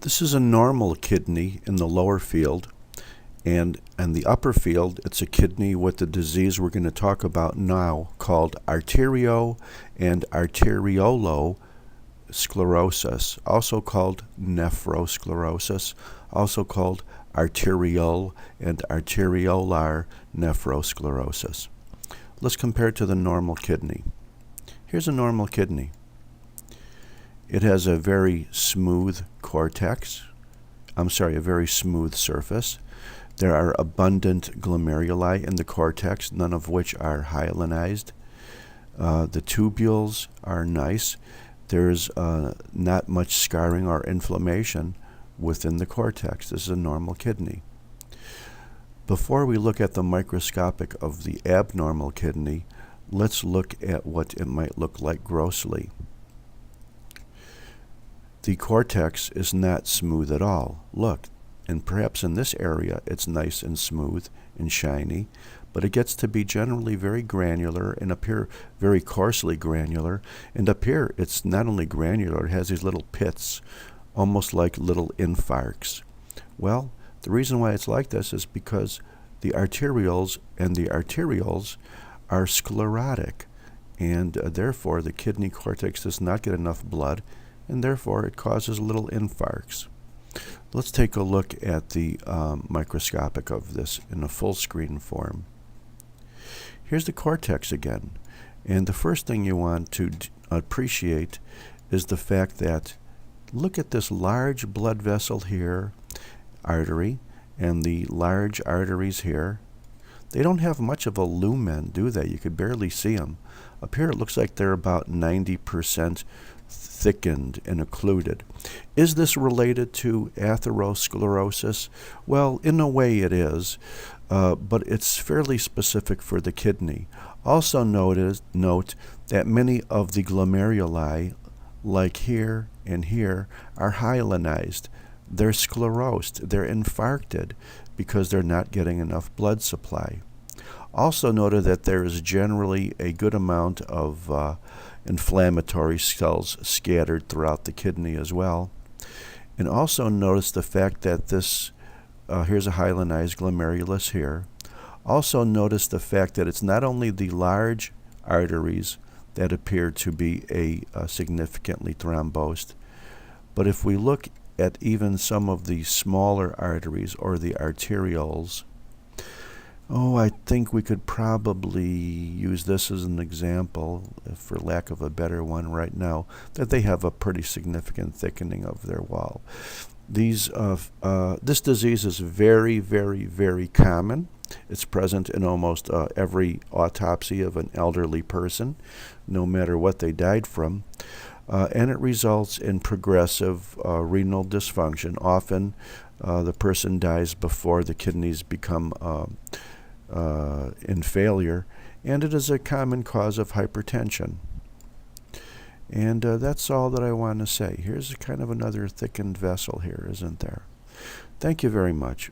This is a normal kidney in the lower field, and in the upper field, it's a kidney with the disease we're going to talk about now called arterio and arteriolo sclerosis, also called nephrosclerosis, also called arterial and arteriolar nephrosclerosis. Let's compare it to the normal kidney. Here's a normal kidney. It has a very smooth cortex. A very smooth surface. There are abundant glomeruli in the cortex, none of which are hyalinized. The tubules are nice. There's not much scarring or inflammation within the cortex. This is a normal kidney. Before we look at the microscopic of the abnormal kidney, let's look at what it might look like grossly. The cortex is not smooth at all. Look, and perhaps in this area it's nice and smooth and shiny, but it gets to be generally very granular and appear very coarsely granular. And up here it's not only granular, it has these little pits, almost like little infarcts. Well, the reason why it's like this is because the arterioles and the arterioles are sclerotic, and therefore the kidney cortex does not get enough blood, and therefore it causes little infarcts. Let's take a look at the microscopic of this in a full screen form. Here's the cortex again, and the first thing you want to appreciate is the fact that look at this large blood vessel here, artery, and the large arteries here. They don't have much of a lumen, do they? You could barely see them. Up here it looks like they're about 90% thickened and occluded. Is this related to atherosclerosis? Well, in a way it is, but it's fairly specific for the kidney. Also note that many of the glomeruli, like here and here, are hyalinized. They're sclerosed, they're infarcted because they're not getting enough blood supply. Also noted that there is generally a good amount of inflammatory cells scattered throughout the kidney as well. And also notice the fact that this, here's a hyalinized glomerulus here. Also notice the fact that it's not only the large arteries that appear to be significantly thrombosed, but if we look at even some of the smaller arteries or the arterioles, I think we could probably use this as an example, for lack of a better one right now, that they have a pretty significant thickening of their wall. This disease is very, very, very common. It's present in almost every autopsy of an elderly person, no matter what they died from. And it results in progressive renal dysfunction. Often the person dies before the kidneys become in failure, and it is a common cause of hypertension. And that's all that I want to say. Here's kind of another thickened vessel here, isn't there? Thank you very much.